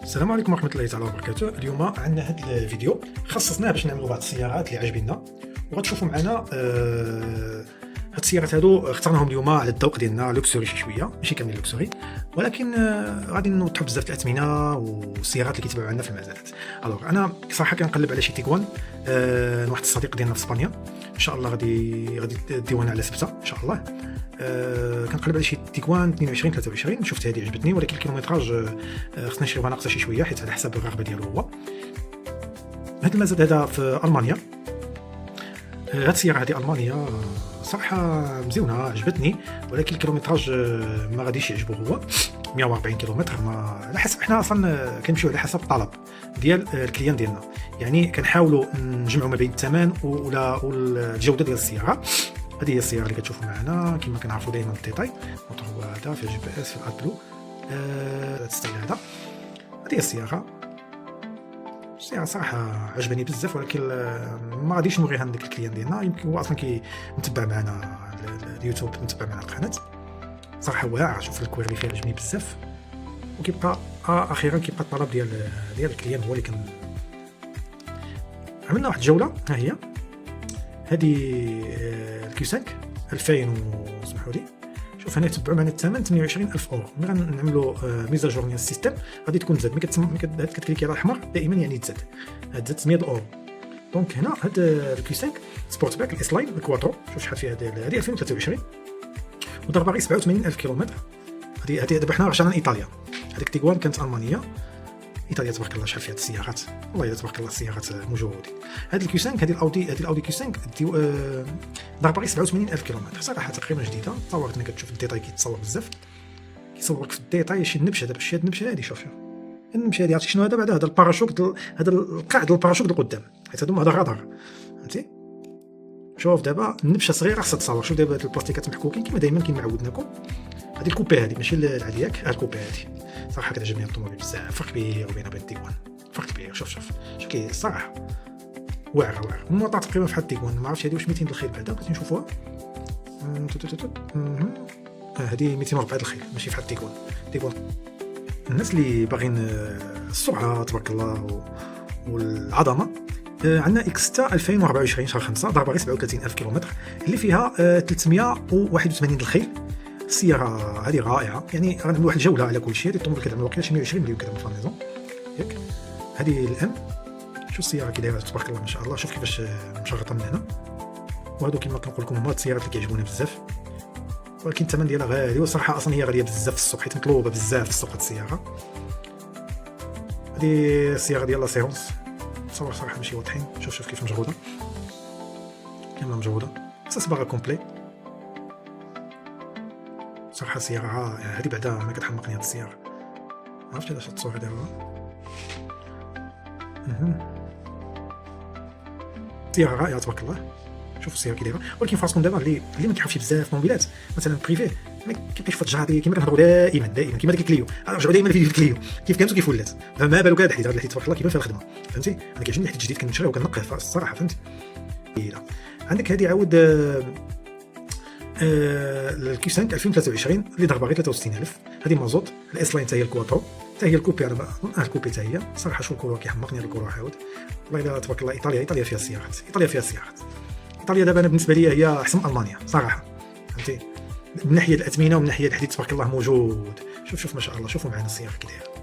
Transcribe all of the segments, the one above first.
السلام عليكم ورحمة الله تعالى وبركاته. اليوم عندنا هذا الفيديو خصصناه باش نعملوا بعض السيارات اللي عجبنا، وغتشوفوا معنا هاد السيارات هادو اخترناهم اليوم على الذوق ديالنا، لوكسوري شي شويه، ماشي كاملين لوكسوري، ولكن غادي نوضحوا بزاف الاثمنه والسيارات اللي كيتباعوا عندنا في المزادات. الوغ انا صراحه كنقلب على شي تيغوان، واحد الصديق ديالنا في اسبانيا ان شاء الله غادي ديونا على سبته ان شاء الله. كنقلب على شي تيغوان 22 23، شفت هذه عجبتني، ولكن الكيلومتراج خصنا نشريوها ناقصه شي شويه حيت على حسب الرغبه ديالو هو. هذا المزاد هذا في المانيا. هاد السياره هذه المانيه صراحه مزيونه عجبتني، ولكن الكيلومتراج ما غاديش يعجبو هو 140 كيلومتر. ما على حسب، حنا اصلا كنمشيو على حسب الطلب ديال الكليان ديالنا، يعني كنحاولوا نجمعوا ما بين الثمن والجوده ديال السياره. هذه هي السياره اللي كتشوفوا معنا كما كنعرفوا دائما بالديتاي. الموتور هو هذا، في GPS، في الادبلو، هذا الستايل هذا. هذه هي السياره صراحه عجبني بزاف، ولكن ما غاديش نوريها عندك الكليان ديالنا، يمكن هو اصلا متبع معنا اليوتيوب، متبع معنا القناه. صراحه واعر، شوف الكوير اللي فيها عجبني بزاف، وكيبقى اخيرا كيبقى الطلب ديال الكليان هو اللي عملنا واحد الجوله. ها هي هذه الكيو 5 2000 وسمحوا لي. شوف هنا تبعوا معنا الثمن 28000 اورو. ملي غنعملوا ميزاجور ديال السيستم غادي تكون تزاد، ملي كتكليكي على الاحمر دائما يعني تزاد 900 اورو. دونك هنا هاد الكيو 5 سبورت باك الاس لاين الكواترو، شوف شحال فيها هذه 2023 وضربه غير 87000 كيلومتر. هذه دابا حنا رجعنا لايطاليا. هذيك تيغوان كانت المانيه، ايطاليا تبارك الله شحال فيها السيارات، والله تبارك الله السيارات موجودين. هذه الكيو 5 هذه الاودي كيو 5 ضربه غير 87000 كيلومتر، صراحه تقريبا جديده. تصورت انك كتشوف الديتاي كيتصور بزاف، كيصورك في الديتاي شي النبشه. دابا شي هاد النبشه هذه، شوف النبشه هذه، عرفتي شنو هذا؟ بعدا هذا الباراشوت، هذا القاع ديال الباراشوت القدام، حيت هذا الرادار، فهمتي؟ شوف دابا النبشه صغيره خاصها تصور. شوف دابا هاد البلاستيكات محكوكين كما دائما كما عودناكم. هذه الكوبي هذه ماشي العاديه، الكوبي هذه صراحه كتعجبني الطوموبيل بزاف، فرق كبير بين التيغوان، فرق كبير. شوف كي الصراحه واعره الموطا تقريبا فحال التيغوان. ما عرفتش هذه واش 200 الخيل بعدا بغيتي نشوفوها. هذه 204 الخيل، ماشي فحال التيغوان. الناس اللي باغيين السرعه تبارك الله والعظمه، عندنا اكس 6 2024 شهر 5 ضربه غير 37000 كيلومتر، اللي فيها 381 الخيل. السياره هذه رائعه، يعني غنعملوا واحد الجوله على كل شيء. هذه الطوموبيل كتعمل واقيلا شي 120 مليون كتعمل في الميزون ياك. هذه الام، شوف السياره كي دايره تبارك الله ما شاء الله. شوف كيفاش مشرطه من هنا. وهادو كما كنقول لكم هما السيارات اللي كيعجبونا بزاف، ولكن الثمن ديالها غالي، وصراحه اصلا هي غاليه بزاف في السوق، حيت مطلوبه بزاف في السوق هاد السياره. هذه السياره ديال لا سيونس، تصور صراحه ماشي واضحين. شوف كيف مجهوده، كامله مجهوده، صباغه كومبلي. صراحه سياره رائعه. هذه بعدا انا كتحمقني هاد السياره، ما عرفتش علاش التصوير ديالها. سياره رائعه تبارك الله. شوفوا السياره كي دايره، ولكن فراسكم دابا اللي ما كيعرفش بزاف الموبيلات مثلا بريفي، ما كيبقاش فالجاطي كما كنهضروا دائما كما ديك كليو. رجعوا دائما الفيديو كليو كيف كانت وكيف ولات، فما بالك هذا الحديد تبارك الله كيبان فيها الخدمه، فهمتي؟ انا كيعجبني الحديد الجديد كنشريه وكنقيه الصراحه، فهمتي؟ عندك هذه عاود الكيو 5 2023 اللي ضربه غير 63000. هذه مازوت. الاس لاين حتى هي الكواترو، حتى هي الكوبي. انا الكوبي حتى هي صراحه. شو الكولور كيحمقني هذا الكولور عاود، والله تبارك الله. ايطاليا فيها السيارات، ايطاليا دابا انا بالنسبه لي هي احسن من المانيا صراحه، فهمتي؟ من ناحيه الاثمنه ومن ناحيه الحديد تبارك الله موجود. شوف ما شاء الله. شوفوا معنا السياره كي دايره.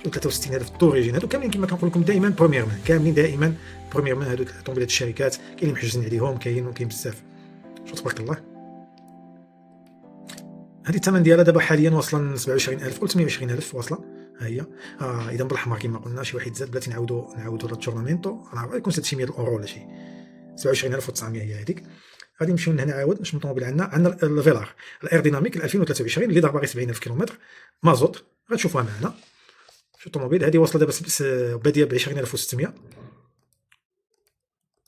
63000 دوريجين. هادو كاملين كما كنقول لكم دائما بروميير مان، كاملين دائما بروميير مان. هادو طوموبيلات الشركات كاينين محجوزين عليهم، كاين بزاف. شوف تبارك الله. هذه الثمن ديالها دابا حاليا واصلا 27000 ولا 28000 واصله. ها هي اذا بالاحمر كما قلنا شي واحد زاد، بلاتي نعاودوا التورنامينتو، انا يكون زاد شي 100 اورو ولا شي 27900 هي هذيك. غادي نمشيو لهنا عاود. شنو الطوموبيل عندنا الفيلار الايرديناميك 2023 اللي ضربه غير 70000 كيلومتر مازوت. غتشوفوها معنا. شوف الطوموبيل هذه واصله دابا باديه ب 20600.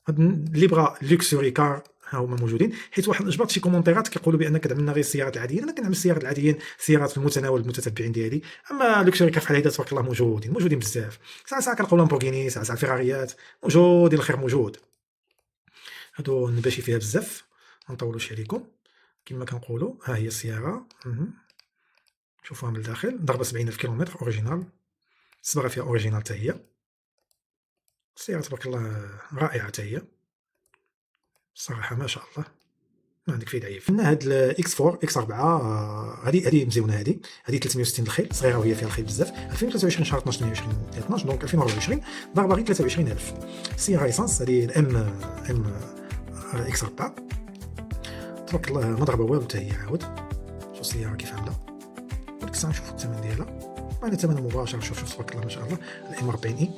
هاد اللي بغى لوكسوري كار ها هما موجودين، حيت واحد جبرت شي كومونتيرات كيقولوا بانك كتعملنا غير السيارات العاديين. انا كنعمل السيارات العاديين، سيارات في المتناول المتتبعين ديالي. اما لوكسوري كار بحال هيدا تبارك الله موجودين بزاف. ساعه كنلقاو لامبورغيني، ساعه فيراريات موجودين، الخير موجود. هادو نباشي فيها بزاف، ما نطولوش عليكم. كما كنقولوا ها هي السياره. شوفوها من الداخل، ضربه 70000 كيلومتر اوريجينال. الصباغه فيها اوريجينال حتى هي. السياره تبارك الله رائعه حتى هي الصراحه ما شاء الله، ما عندك فيه ضعيف. عندنا هاد الاكس 4 اكس 4 هذه مزيونه، هذه 360 الخيل صغيره وهي فيها الخيل بزاف. 2023 شهر 12 2012 دونك 2024 ضربه غير 23000. السياره ايسانس هذه الام اكس 4 تبارك الله ما ضربه والو حتى هي. عاود شوف السياره كيف عامله، وديك الساعه نشوف الثمن ديالها، معنا ثمن مباشر. شوف تبارك الله ما شاء الله الام 40 اي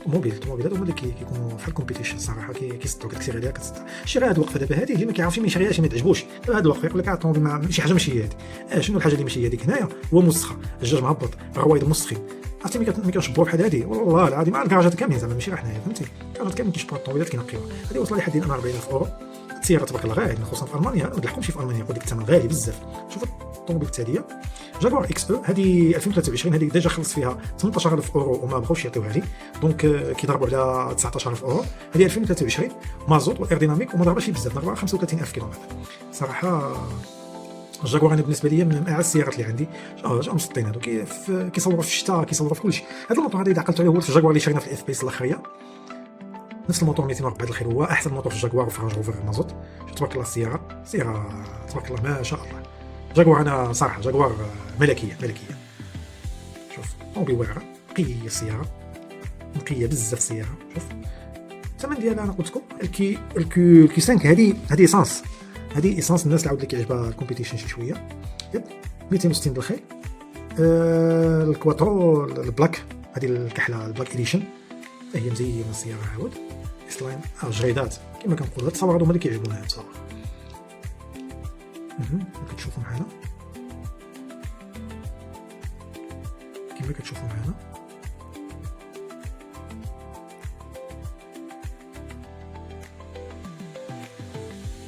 الموبيلات هما اللي كيكونوا في الكومبيتيشن صراحه، كيصدعوا كتكسير عليها كتصدع. شري هاد الوقفه دابا هذه اللي ما كيعرفش ما يشريهاش ما تعجبوش. دابا هاد الوقفه يقول لك الطوموبيل مع شي حاجه ماشي هي هذه. شنو الحاجه اللي ماشي هي هذيك؟ هنايا هو مسخه، الجاج مهبط، الرويض مسخين. عرفتي ملي كنشبروا بحال هذه والله العظيم مع الكراجات كاملين زعما ماشي غير حنايا فهمتي، الكراجات كاملين كيشبروا الطوموبيلات كينقيوها. هذه وصل لحد انا 40000 اورو. السياره تبارك الله غاليه خصوصا في المانيا، ما تلحقهمش في المانيا يقول لك الثمن غالي بزاف. شوف الطوموبيل التاليه جاكوار اكس او هذه 2023 هذه ديجا خلص فيها 18000 اورو وما بغاوش يعطيوها لي، دونك كيضربوا على 19000 اورو. هذه 2023 مازوت وايرديناميك وما ضربش بزاف، ضربها 35000 كيلومتر. صراحه الجاكوار انا بالنسبه لي من اعز السيارات اللي عندي. جا مسطين هادو كيصوروا في الشتاء، كيصوروا في كلشي. هذا الموتور هذا اذا عقلت عليه هو في الجاكوار اللي شرينا في الاف بي اس الاخريه، نفس الموتور 204 الخير، هو احسن موتور في الجاكوار وفي رانج روفر مازوت. تبارك الله السياره تبارك الله ما شاء الله. جاكوار انا صراحه جاكوار ملكيه. شوف طوموبيل واعره نقيه، السياره نقيه بزاف السياره. شوف الثمن ديالها انا قلت لكم الكي 5 هذه ايسانس، هذه ايسانس. الناس اللي عاود اللي كيعجبها الكومبيتيشن شي شويه 260 بالخير. الكواترو البلاك هذه الكحله البلاك اديشن هي مزينه السياره. عاود اسلاين جريدات كما كنقولوا. هاد التصاور هادو هما اللي كيعجبونا. هاد التصاور كتشوفوا معنا كما كتشوفوا معنا.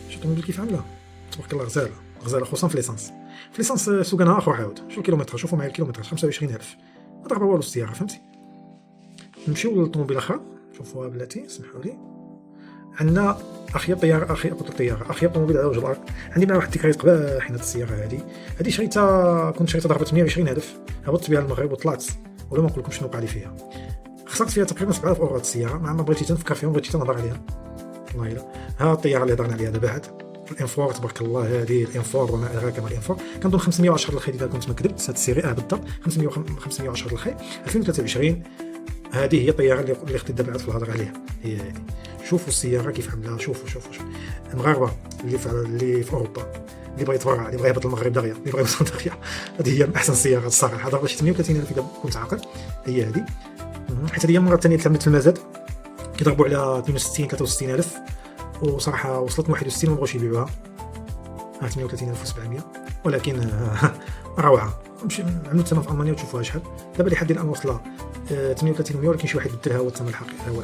شوف الطوموبيل كيف عامله تبارك الله غزاله خصوصا في ليسانس سوقانها اخر. عاود شوف الكيلومتر، شوفوا معايا الكيلومتر 25000 ما ضربها والو السياره فهمتي. نمشيو للطوموبيل اخرى شوفوها بلاتي اسمحوا لي. عندنا اخيب طوموبيل على وجه الارض. عندي معها واحد الذكريات قباح. هاد السياره هذه شريتها، كنت شريتها ضربت 120000، هبطت بها المغرب وطلعت ولا ما نقول لكم شنو وقع لي فيها. خسرت فيها تقريبا 7000 اورو. هاد السياره ما بغيتي تنفكر فيهم، بغيتي تنهضر عليها والله الا. ها الطياره اللي هضرنا عليها دابا هاد الانفور تبارك الله، هذه الانفور وما ادراك ما الانفور. كنظن 510 الخيل اذا كنت ما كذبت. هاد السيري بالضبط 510 الخيل 2023. هذه هي الطياره اللي خديت دابا في الهضره عليها، هي هذه. شوفوا السياره كيف عامله. شوفوا المغاربه اللي في اوروبا اللي بغى يتبرع، اللي بغى يهبط المغرب دغيا، اللي بغى يوصل دغيا، هذه هي من احسن السيارات الصراحه. ضربت شي 38000 اذا كنت عاقل، هي هذه. حيت هذه هي المره الثانيه تلمت في المزاد، كيضربوا على 62 63000 وصراحه وصلت 61 ما بغاوش يبيعوها. 38700 ولكن روعه. عملوا الثمن في المانيا وتشوفوها شحال دابا لحد الان واصله 38100، ولكن شي واحد بدلها هو الثمن الحقيقي هو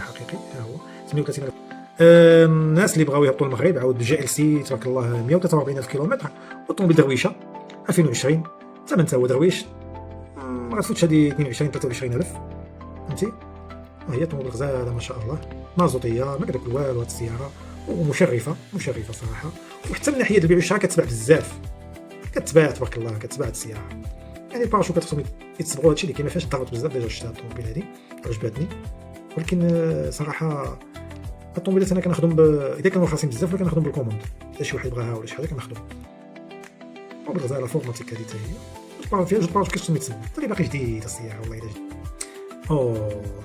38000. الناس اللي بغاو يهبطوا المغرب عاود بالجي ال سي تبارك الله 144000 كيلومتر، والطوموبيل درويشه 2020 ثمن تا هو درويش ما غتفوتش هذه 22 23000 فهمتي. هي طوموبيل غزاله ما شاء الله، مازوطيه ما كداك والو. هاد السياره ومشرفه صراحه، وحتى من ناحيه البيع والشراء كتباع بزاف، كتباع تبارك الله، كتباع السياره. يعني الباراشوكات خصهم يتصبغوا هادشي اللي كاين، ما فيهاش ضغط بزاف. ديجا شفت هاد الطوموبيل هادي عجبتني، ولكن صراحه هاد الطوموبيلات انا كنخدم اذا كانوا رخاصين بزاف ولا كنخدم بالكوموند، اذا شي واحد بغاها ولا شي حاجه كنخدم. طوموبيل غزاله فورماتيك هادي حتى هي، جبار فيها جبار كيخصهم يتسمى حتى باقي جديد السياره والله الا جديد.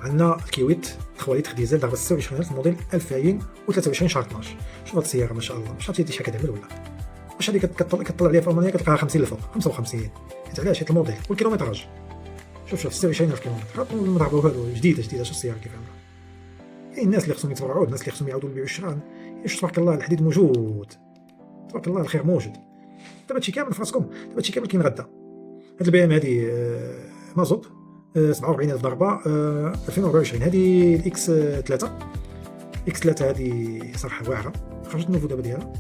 عندنا الكيويت خواليت ديزل ضربه 26000 موديل 2023 شهر 12. شوف هاد السياره ما شاء الله، مش عرفتي شحال كتعمل ولا واش هذيك كتطلع عليها في المانيا كتلقاها 50 للفوق 55. حيت علاش؟ حيت الموديل والكيلومتراج. شوف 26000 كيلومتر ما ضربوا والو. جديده شوف السياره كيف عامله. كاين الناس اللي خصهم يتبرعوا، الناس اللي خصهم يعاودوا يبيعوا الشراء. تبارك الله الحديد موجود، تبارك الله الخير موجود. دابا هادشي كامل في راسكم، دابا هادشي كامل كاين غدا. هاد البي ام هادي مازوت 47000 ضربه 2024. هذه الاكس 3 هذه صراحه واعره، خرجت النوفو دابا ديالها.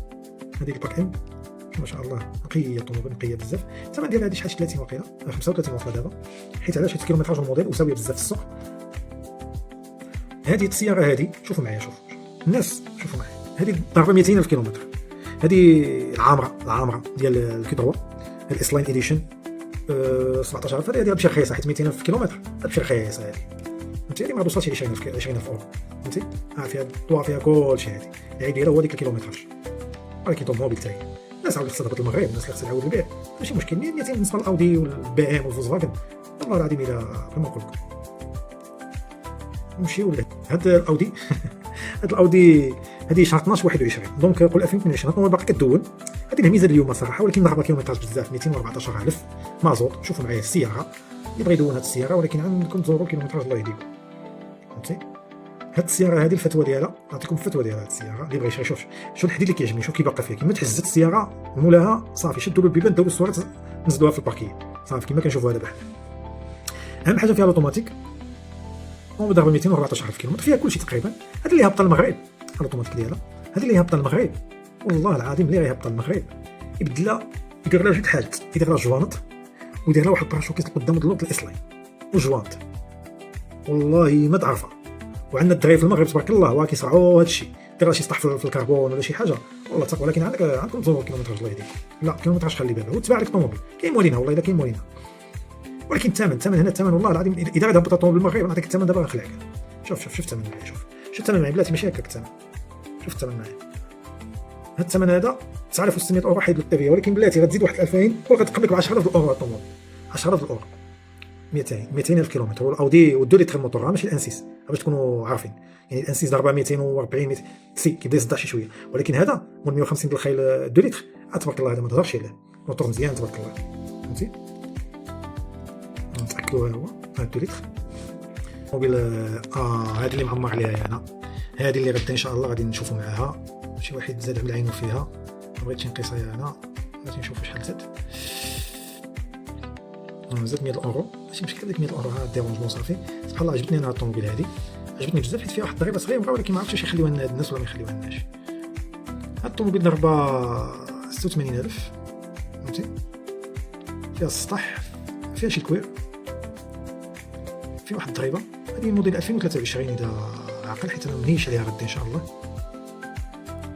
هذه الباك ام ما شاء الله نقيه، الطوموبيل نقيه بزاف. الثمن ديالها هذه شحال 30 واقيلا 35 واصله دابا، حيت علاش؟ حيت الكيلومتراج والموديل وساويه بزاف في السوق. هذه السياره هذه شوفوا معايا، شوف الناس شوفوا معايا، هذه ضربه 200000 كيلومتر. هذه العامره ديال الكيدروا الاس لاين اديشن 17000 هذه بشي رخيصه، حيت 200,000 كيلومتر بشي رخيصه هذه، فهمتي؟ هذه ما توصلش ل 20,000 اورو، فهمتي؟ فيها الضوا، فيها كلشي. هذه العيب ديالها هو ديك الكيلومتراج، ولكن طوموبيل تاهي الناس عاود خصها تهبط المغرب، الناس اللي خصها تعاود البيع ماشي مشكل. 200 بالنسبه للاودي والبي ام والفولكسفاجن والله العظيم الا كما نقول لكم نمشيو لهاد الاودي. هاد الاودي هذه شهر 12 21 دونك قول 2022 الطوموبيل باقي كدون. هذه الميزه اليوم صراحه، ولكن ضربه كيلومتراج بزاف 214,000 مازوت. شوفوا معايا السياره اللي بغى يدون هاد السياره، ولكن عندكم تزوروا الكيلومتراج الله يهديكم، فهمتي؟ هاد السياره هذه الفتوى ديالها، نعطيكم الفتوى ديال هاد السياره اللي بغى يشري. شوف الحديد اللي كيعجبني، شوف كي باقا فيها، كيما تحزت السياره ومولاها صافي شدوا له البيبان، داو الصوره نزلوها في الباركيه صافي كيما كنشوفوها دابا. اهم حاجه فيها الاوتوماتيك، ضربه 214,000 كيلومتر، فيها كلشي تقريبا. هذه اللي هابطه المغرب الاوتوماتيك ديالها، هذه اللي هابطه المغرب والله العظيم اللي هابطه المغرب يبدلها، يدير لها جوج حاجات، يدير لها جوانط ويدير لها واحد الباراشوكيس قدام اللوط الاصلي وجوانط، والله ما تعرفها. وعندنا الدراري في المغرب تبارك الله واه كيصرعوا هذا الشيء، دير شي سطح في الكربون ولا شي حاجه والله تقوى. ولكن عندكم تزوروا الكيلومتراج الله يهديك، لا الكيلومتراج خلي بالك وتباع لك الطوموبيل. كاين مولينها والله الا كاين مولينها، ولكن الثمن هنا الثمن والله العظيم اذا غادي هبط الطوموبيل المغرب نعطيك الثمن دابا غنخلعك. شوف الثمن معايا، شوف الثمن معايا بلاتي ماشي هكاك الثمن. شوف الثمن معايا، هاد الثمن هذا 9600 اورو حيد لك فيه، ولكن بلاتي غتزيد واحد 2000 وغتقبل لك ب 10,000 اورو الطوموبيل، 10,000 اورو 200,000 كيلومتر. والاودي والدو ليتر موتور ماشي الانسيس باش تكونوا عارفين، يعني الانسيس ضربه 240 سي كيبدا يصدع شي شويه، ولكن هذا مول 150 ديال الخيل دو ليتر تبارك الله، هذا ما تهضرش عليه، موتور مزيان تبارك الله، فهمتي؟ نتاكدوا هو هذا دو ليتر موبيل. هذه اللي معمر عليها انا، هذه اللي غدا ان شاء الله غادي نشوفوا معاها. شي واحد زاد عمل عينو فيها، ما بغيتش نقيسها انا، بغيت نشوف شحال زاد. زاد 100 اورو ماشي مشكل، ديك 100 اورو ها ديرونجمون صافي. سبحان الله عجبتني انا الطوموبيل هذه، عجبتني بزاف حيت فيها واحد الضريبه صغيره، ولكن ما عرفتش واش يخليوها لنا هاد الناس ولا ما يخليوها لناش. هاد الطوموبيل ضربه 86,000 فهمتي، فيها السطح، فيها شي كوير، فيها واحد الضريبه. هذه موديل 2023 اذا عقل، حيت انا منيش عليها غدا ان شاء الله.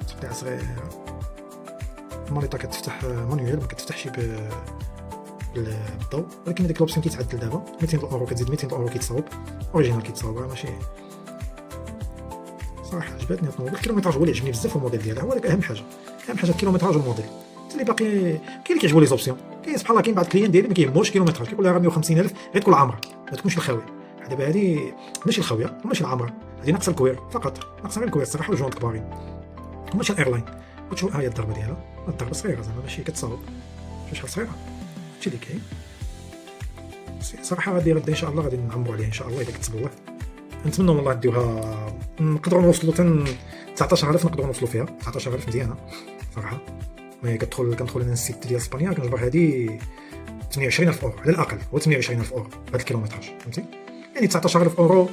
تقطيع صغير، المانيطه كتفتح مانيوال ما كتفتحش بالضوء، ولكن هذيك لوبسيون كيتعدل دابا. 200 اورو كتزيد 200 اورو كيتصاوب اوريجينال، كيتصاوب ماشي صراحه. عجبتني الطوموبيل، الكيلومتراج هو اللي عجبني بزاف، الموديل ديالها هو اهم حاجه الكيلومتراج والموديل. اللي باقي كاين اللي كيعجبو لي زوبسيون، كاين سبحان الله كاين بعض الكليان ديالي ما كيهموش كيلومتراج، كيقول لها راه 150,000 غير تكون عامره ما تكونش الخاويه. دابا هذه ماشي الخاويه وماشي العامره، هذه ناقصه الكوير فقط، ناقصه غير الكوير الصراحه والجوانط كبارين، وماشي الايرلاين. وتشوف ها هي الضربه ديالها، الضربه صغيره زعما ماشي كتصاوب، شوف شحال صغيره، هادشي اللي كاين صراحه. غادي ان شاء الله غادي نعمروا عليها ان شاء الله اذا كتب الله. نتمنى والله نديوها، نقدروا نوصلوا 19,000، نقدروا نوصلوا فيها 19,000 مزيانه صراحه. ملي كندخل انا السيت ديال اسبانيا كنجبر هذه 28,000 اورو على الاقل، هو 28,000 اورو هذا الكيلومتراج، فهمتي؟ يعني 19,000 اورو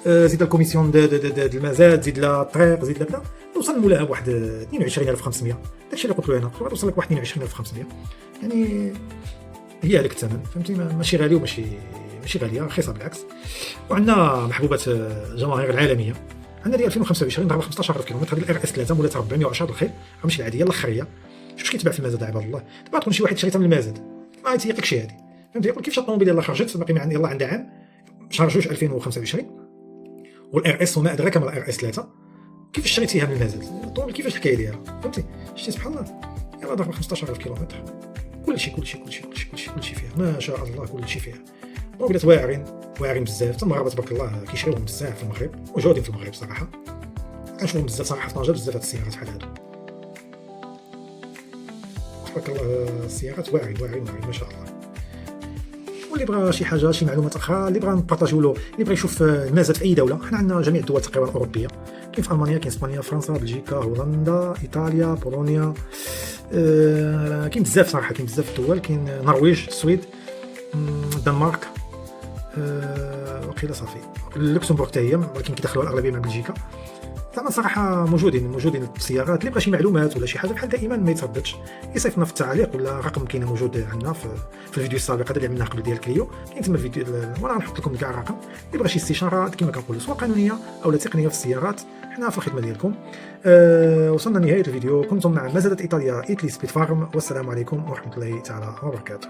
زيد الكوميسيون د المزاد، زيد لا الطريق، زيد لا كذا، توصل مولاها بواحد 22,500. داكشي اللي قلت له انا، قلت له توصل لك واحد 22,500، يعني هي هذاك الثمن، فهمتي؟ ماشي غالي وماشي غاليه، رخيصه بالعكس. وعندنا محبوبات الجماهير العالميه، عندنا ديال 2025 ضربه 15,000 كيلومتر، هذه الار اس 3 مولاتها 410 الخير، ماشي العاديه الاخريه. شوف كيتباع في المزاد عباد الله، دابا تكون شي واحد شريتها من المزاد ما تيقلك شي هذه، فهمتي؟ يقول كيفاش الطوموبيل يلاه خرجت باقي معنا يلاه عندها عام، شهر جوج 2025، والار اس وما ادراك ما الار اس 3 كيفاش شريتيها من المزاد؟ الطوموبيل كيفاش الحكايه ديالها، فهمتي؟ شتي سبحان الله، يلاه ضربه 15,000 كيلومتر، كلشي فيها ما شاء الله، كلشي فيها. طوموبيلات واعرين بزاف، المغاربه تبارك الله كيشريوهم بزاف في المغرب، وجودين في المغرب صراحه، كنشوفهم بزاف صراحه في طنجه، بزاف هاد السيارات بحال هادو تبارك الله. السيارات واعرين ما شاء الله. واللي بغى شي حاجه شي معلومات اخرى، اللي بغى نبارطاجيو له، اللي بغى يشوف المزاد في اي دوله، حنا عندنا جميع الدول تقريبا الاوروبيه، كاين في المانيا، كاين اسبانيا، فرنسا، بلجيكا، هولندا، ايطاليا، بولونيا، كاين بزاف صراحه، كاين بزاف الدول، كاين النرويج، السويد، الدنمارك، وقيله صافي لوكسمبورغ حتى هي، ولكن كيدخلوها الاغلبيه من بلجيكا. زعما صراحه موجودين السيارات. اللي بغى شي معلومات ولا شي حاجه بحال دائما ما يترددش يصيفطنا في التعاليق، ولا رقم كاين موجود عندنا في الفيديو السابق هذا اللي عملناه قبل ديال كليو، كاين تما الفيديو، وانا غنحط لكم كاع الرقم. اللي بغى شي استشاره كما كنقولوا سواء قانونيه او تقنيه في السيارات، حنا في الخدمه ديالكم. وصلنا لنهايه الفيديو، كنتم مع مزادات ايطاليا ايتلي سبيد فارم، والسلام عليكم ورحمه الله تعالى وبركاته.